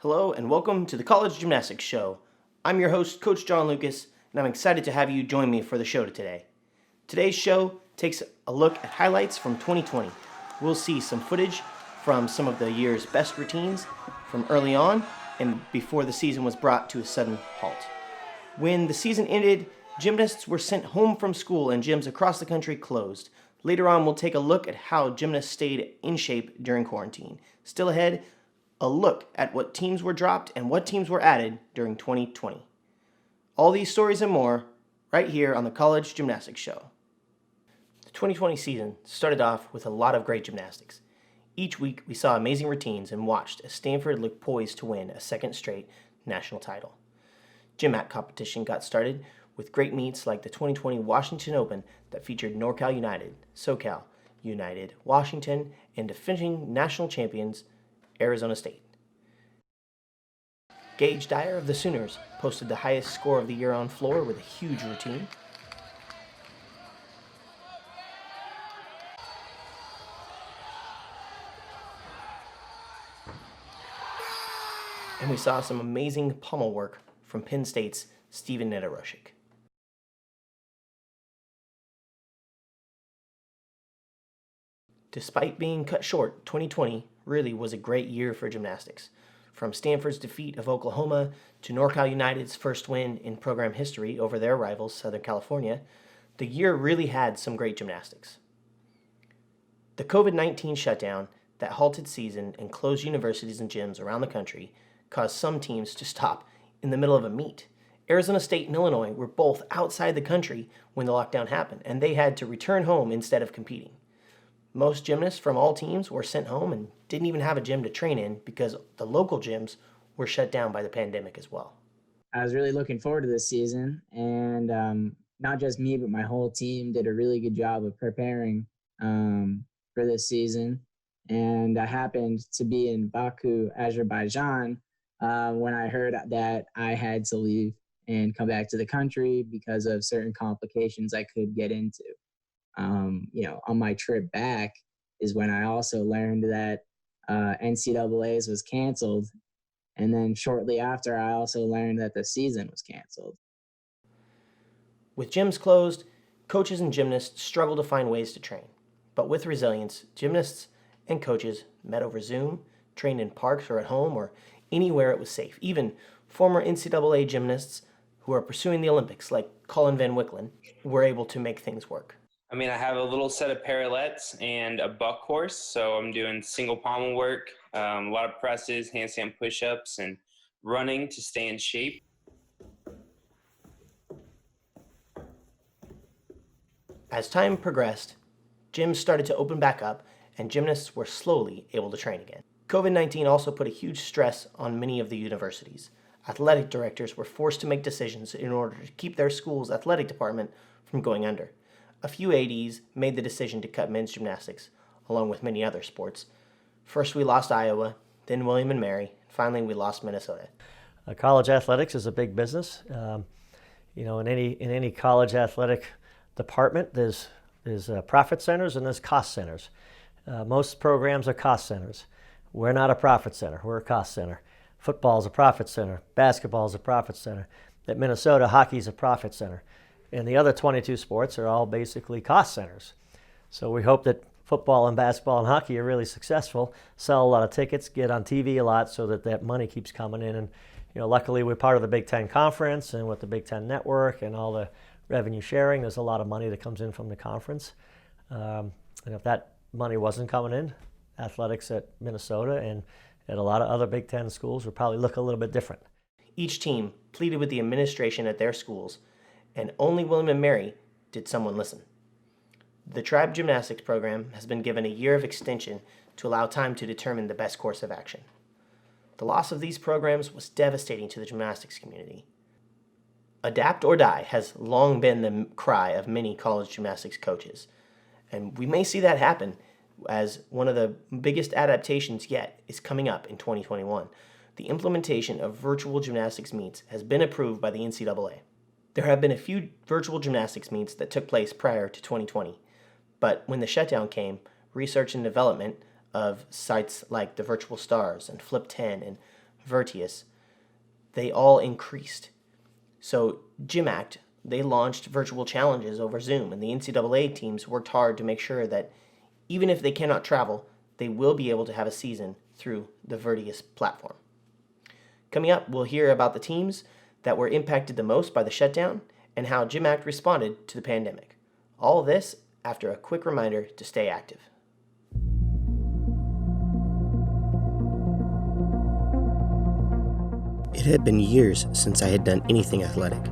Hello and welcome to the College Gymnastics Show. I'm your host, Coach John Lucas, and I'm excited to have you join me for the show today. Today's show takes a look at highlights from 2020. We'll see some footage from some of the year's best routines from early on and before the season was brought to a sudden halt. When the season ended, gymnasts were sent home from school and gyms across the country closed. Later on, we'll take a look at how gymnasts stayed in shape during quarantine. Still ahead, a look at what teams were dropped and what teams were added during 2020. All these stories and more right here on the College Gymnastics Show. The 2020 season started off with a lot of great gymnastics. Each week we saw amazing routines and watched as Stanford looked poised to win a second straight national title. GymAct competition got started with great meets like the 2020 Washington Open that featured NorCal United, SoCal United, Washington, and defending national champions Arizona State. Gage Dyer of the Sooners posted the highest score of the year on floor with a huge routine. And we saw some amazing pommel work from Penn State's Steven Nedorosik. Despite being cut short, 2020 really was a great year for gymnastics. From Stanford's defeat of Oklahoma to NorCal United's first win in program history over their rivals, Southern California, the year really had some great gymnastics. The COVID-19 shutdown that halted season and closed universities and gyms around the country caused some teams to stop in the middle of a meet. Arizona State and Illinois were both outside the country when the lockdown happened, and they had to return home instead of competing. Most gymnasts from all teams were sent home and didn't even have a gym to train in because the local gyms were shut down by the pandemic as well. I was really looking forward to this season, and not just me, but my whole team did a really good job of preparing for this season. And I happened to be in Baku, Azerbaijan, when I heard that I had to leave and come back to the country because of certain complications I could get into. On my trip back is when I also learned that NCAA's was canceled. And then shortly after, I also learned that the season was canceled. With gyms closed, coaches and gymnasts struggled to find ways to train. But with resilience, gymnasts and coaches met over Zoom, trained in parks or at home or anywhere it was safe. Even former NCAA gymnasts who are pursuing the Olympics, like Colin Van Wicklen, were able to make things work. I have a little set of parallettes and a buck horse, so I'm doing single pommel work, a lot of presses, handstand push-ups, and running to stay in shape. As time progressed, gyms started to open back up, and gymnasts were slowly able to train again. COVID-19 also put a huge stress on many of the universities. Athletic directors were forced to make decisions in order to keep their school's athletic department from going under. A few ADs made the decision to cut men's gymnastics, along with many other sports. First we lost Iowa, then William & Mary, and finally we lost Minnesota. College athletics is a big business. In any college athletic department, there's profit centers and there's cost centers. Most programs are cost centers. We're not a profit center, we're a cost center. Football is a profit center, basketball is a profit center. At Minnesota, hockey is a profit center. And the other 22 sports are all basically cost centers. So we hope that football and basketball and hockey are really successful, sell a lot of tickets, get on TV a lot so that money keeps coming in. And luckily we're part of the Big Ten Conference, and with the Big Ten Network and all the revenue sharing, there's a lot of money that comes in from the conference. And if that money wasn't coming in, athletics at Minnesota and at a lot of other Big Ten schools would probably look a little bit different. Each team pleaded with the administration at their schools, and only William & Mary did someone listen. The Tribe Gymnastics program has been given a year of extension to allow time to determine the best course of action. The loss of these programs was devastating to the gymnastics community. Adapt or die has long been the cry of many college gymnastics coaches, and we may see that happen as one of the biggest adaptations yet is coming up in 2021. The implementation of virtual gymnastics meets has been approved by the NCAA. There have been a few virtual gymnastics meets that took place prior to 2020, but when the shutdown came, research and development of sites like the Virtual Stars and Flip 10 and Virtuous, they all increased. So GymAct, they launched virtual challenges over Zoom, and the NCAA teams worked hard to make sure that even if they cannot travel, they will be able to have a season through the Virtuous platform. Coming up, we'll hear about the teams that were impacted the most by the shutdown and how GymAct responded to the pandemic. All of this after a quick reminder to stay active. It had been years since I had done anything athletic.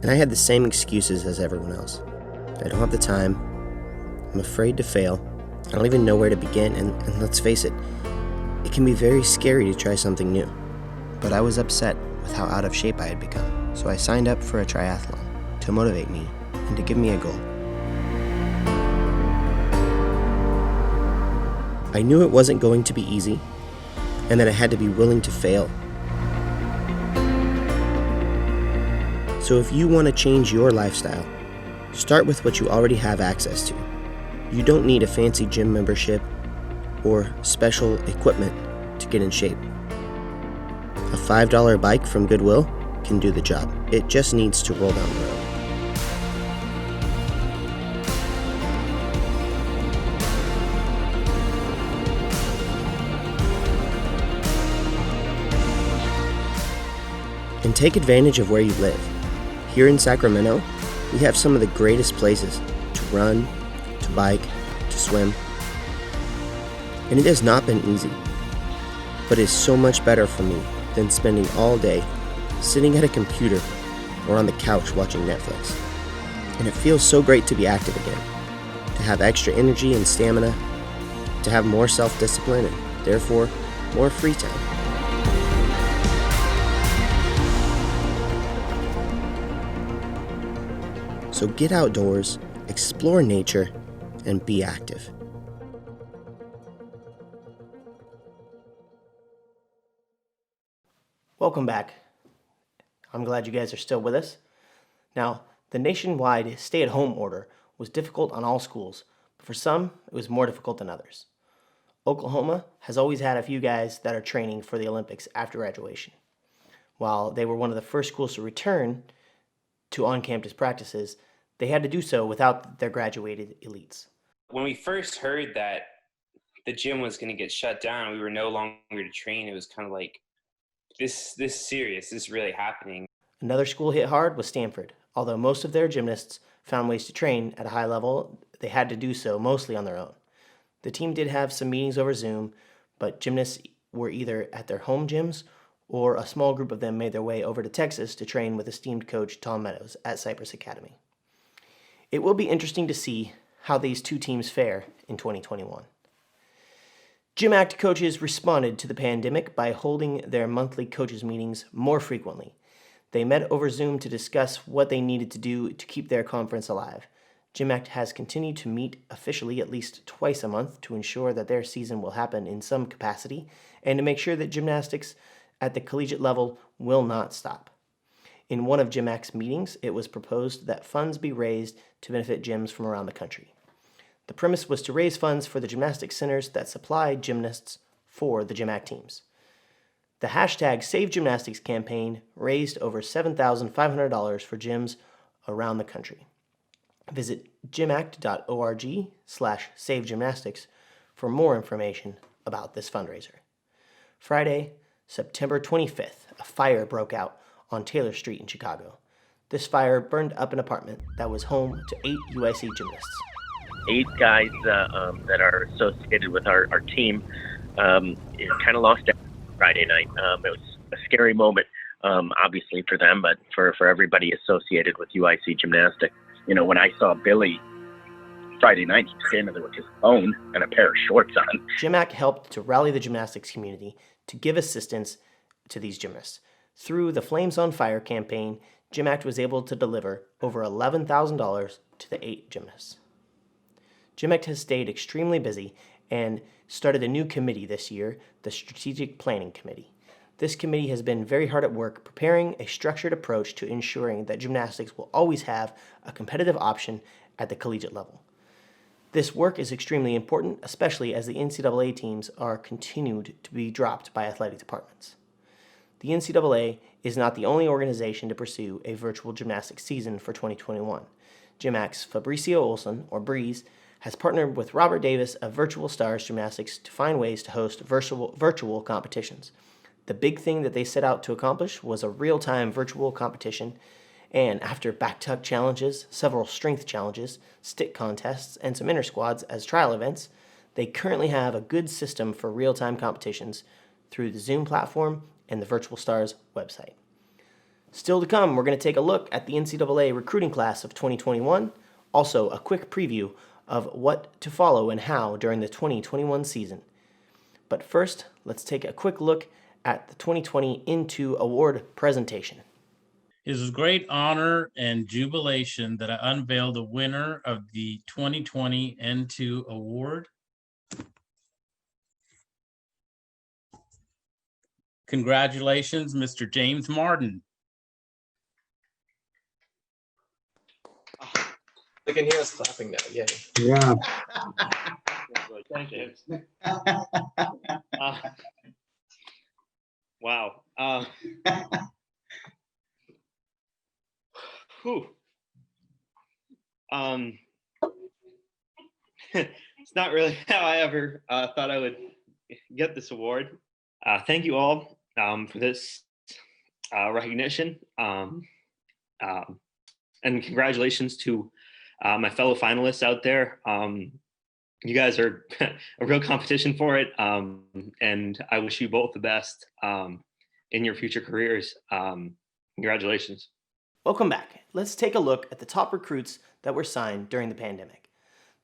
And I had the same excuses as everyone else. I don't have the time, I'm afraid to fail, I don't even know where to begin, and let's face it can be very scary to try something new. But I was upset with how out of shape I had become, so I signed up for a triathlon to motivate me and to give me a goal. I knew it wasn't going to be easy, and that I had to be willing to fail. So if you want to change your lifestyle, start with what you already have access to. You don't need a fancy gym membership or special equipment to get in shape. A $5 bike from Goodwill can do the job. It just needs to roll down the road. And take advantage of where you live. Here in Sacramento, we have some of the greatest places to run, to bike, to swim. And it has not been easy, but it's so much better for me than spending all day sitting at a computer or on the couch watching Netflix. And it feels so great to be active again, to have extra energy and stamina, to have more self-discipline and therefore more free time. So get outdoors, explore nature, and be active. Welcome back. I'm glad you guys are still with us. Now, the nationwide stay-at-home order was difficult on all schools, but for some, it was more difficult than others. Oklahoma has always had a few guys that are training for the Olympics after graduation. While they were one of the first schools to return to on-campus practices, they had to do so without their graduated elites. When we first heard that the gym was going to get shut down, we were no longer to train. It was kind of like, this serious, this is really happening. Another school hit hard was Stanford. Although most of their gymnasts found ways to train at a high level, they had to do so mostly on their own. The team did have some meetings over Zoom, but gymnasts were either at their home gyms or a small group of them made their way over to Texas to train with esteemed coach Tom Meadows at Cypress Academy. It will be interesting to see how these two teams fare in 2021. GymAct coaches responded to the pandemic by holding their monthly coaches meetings more frequently. They met over Zoom to discuss what they needed to do to keep their conference alive. GymAct has continued to meet officially at least twice a month to ensure that their season will happen in some capacity and to make sure that gymnastics at the collegiate level will not stop. In one of GymAct's meetings, it was proposed that funds be raised to benefit gyms from around the country. The premise was to raise funds for the gymnastics centers that supply gymnasts for the GymAct teams. The hashtag Save Gymnastics campaign raised over $7,500 for gyms around the country. Visit gymact.org/savegymnastics for more information about this fundraiser. Friday, September 25th, a fire broke out on Taylor Street in Chicago. This fire burned up an apartment that was home to 8 UIC gymnasts. 8 guys that are associated with our team kind of lost out Friday night. It was a scary moment, obviously for them, but for everybody associated with UIC Gymnastics. You know, when I saw Billy Friday night, he was standing there with his phone and a pair of shorts on. GymAct helped to rally the gymnastics community to give assistance to these gymnasts. Through the Flames on Fire campaign, GymAct was able to deliver over $11,000 to the 8 gymnasts. GymAct has stayed extremely busy and started a new committee this year, the Strategic Planning Committee. This committee has been very hard at work preparing a structured approach to ensuring that gymnastics will always have a competitive option at the collegiate level. This work is extremely important, especially as the NCAA teams are continued to be dropped by athletic departments. The NCAA is not the only organization to pursue a virtual gymnastics season for 2021. GymAc's Fabricio Olson, or Breeze, has partnered with Robert Davis of Virtual Stars Gymnastics to find ways to host virtual competitions. The big thing that they set out to accomplish was a real-time virtual competition, and after back-tuck challenges, several strength challenges, stick contests, and some inter-squads as trial events, they currently have a good system for real-time competitions through the Zoom platform and the Virtual Stars website. Still to come, we're going to take a look at the NCAA recruiting class of 2021, also a quick preview of what to follow and how during the 2021 season. But first, let's take a quick look at the 2020 Into Award presentation. It is with great honor and jubilation that I unveil the winner of the 2020 N2 Award. Congratulations, Mr. James Martin. They can hear us clapping now, yay. Yeah. Thank you. Wow. Whew. It's not really how I ever thought I would get this award. Thank you all for this recognition. And congratulations to my fellow finalists out there. You guys are a real competition for it. And I wish you both the best in your future careers. Congratulations. Welcome back. Let's take a look at the top recruits that were signed during the pandemic.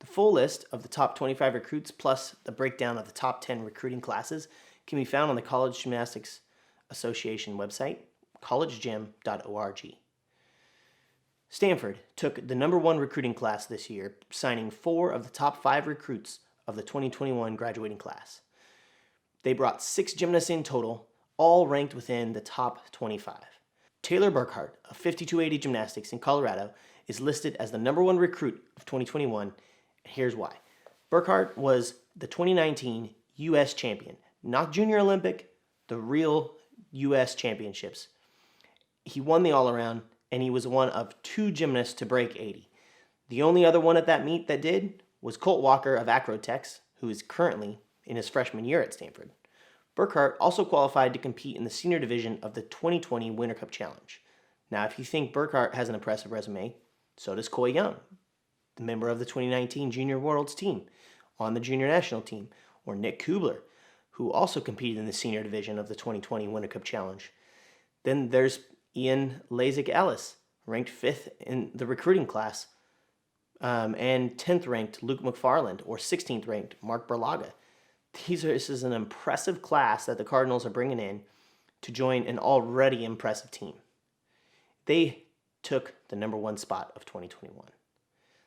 The full list of the top 25 recruits plus the breakdown of the top 10 recruiting classes can be found on the College Gymnastics Association website, collegegym.org. Stanford took the #1 recruiting class this year, signing 4 of the top 5 recruits of the 2021 graduating class. They brought 6 gymnasts in total, all ranked within the top 25. Taylor Burkhart of 5280 Gymnastics in Colorado is listed as the #1 recruit of 2021. Here's why. Burkhart was the 2019 U.S. champion, not Junior Olympic, the real U.S. championships. He won the all-around, and he was one of 2 gymnasts to break 80. The only other one at that meet that did was Colt Walker of Acrotex, who is currently in his freshman year at Stanford. Burkhart also qualified to compete in the senior division of the 2020 Winter Cup Challenge. Now, if you think Burkhart has an impressive resume, so does Coy Young, the member of the 2019 Junior Worlds team on the junior national team, or Nick Kubler, who also competed in the senior division of the 2020 Winter Cup Challenge. Then there's Ian Lasik-Ellis, ranked 5th in the recruiting class, and 10th ranked Luke McFarland, or 16th ranked Mark Berlaga. This is an impressive class that the Cardinals are bringing in to join an already impressive team. They took the #1 spot of 2021.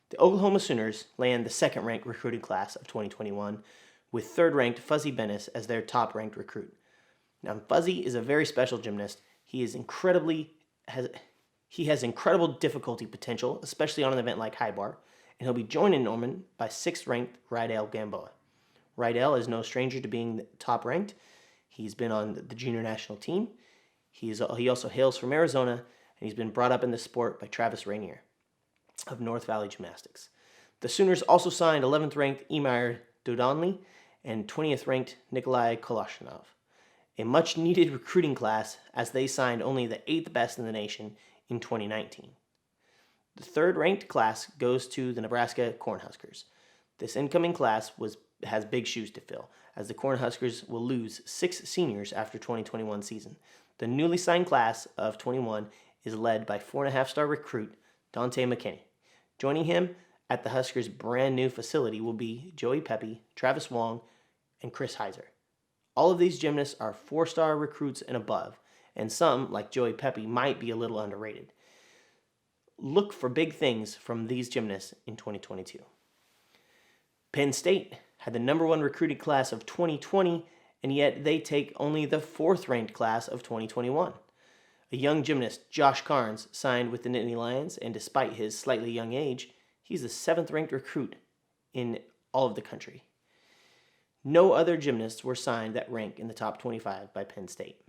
The Oklahoma Sooners land the 2nd-ranked recruiting class of 2021, with 3rd-ranked Fuzzy Bennis as their top-ranked recruit. Now, Fuzzy is a very special gymnast. He has incredible difficulty potential, especially on an event like high bar, and he'll be joined in Norman by 6th-ranked Rydell Gamboa. Rydell is no stranger to being top-ranked. He's been on the junior national team. He also hails from Arizona, and he's been brought up in the sport by Travis Rainier of North Valley Gymnastics. The Sooners also signed 11th-ranked Emir Dodonli and 20th-ranked Nikolai Koloshinov, a much-needed recruiting class as they signed only the 8th best in the nation in 2019. The 3rd-ranked class goes to the Nebraska Cornhuskers. This incoming class has big shoes to fill, as the Cornhuskers will lose 6 seniors after 2021 season. The newly signed class of 21 is led by 4.5-star recruit Dante McKinney. Joining him at the Huskers' brand new facility will be Joey Pepe, Travis Wong, and Chris Heiser. All of these gymnasts are 4-star recruits and above, and some, like Joey Pepe, might be a little underrated. Look for big things from these gymnasts in 2022. Penn State had the #1 recruiting class of 2020, and yet they take only the 4th-ranked class of 2021. A young gymnast, Josh Carnes, signed with the Nittany Lions, and despite his slightly young age, he's the 7th-ranked recruit in all of the country. No other gymnasts were signed that rank in the top 25 by Penn State.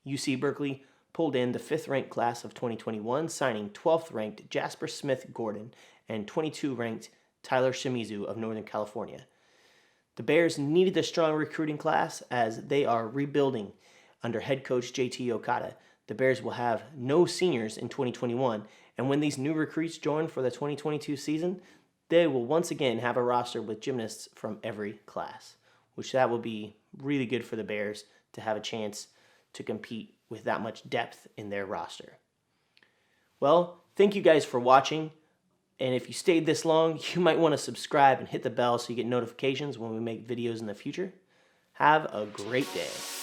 UC Berkeley pulled in the 5th ranked class of 2021, signing 12th ranked Jasper Smith Gordon and 22 ranked Tyler Shimizu of Northern California. The Bears needed a strong recruiting class as they are rebuilding under head coach JT Okada. The Bears will have no seniors in 2021, and when these new recruits join for the 2022 season, they will once again have a roster with gymnasts from every class, which that will be really good for the Bears to have a chance to compete with that much depth in their roster. Well, thank you guys for watching. And if you stayed this long, you might want to subscribe and hit the bell so you get notifications when we make videos in the future. Have a great day.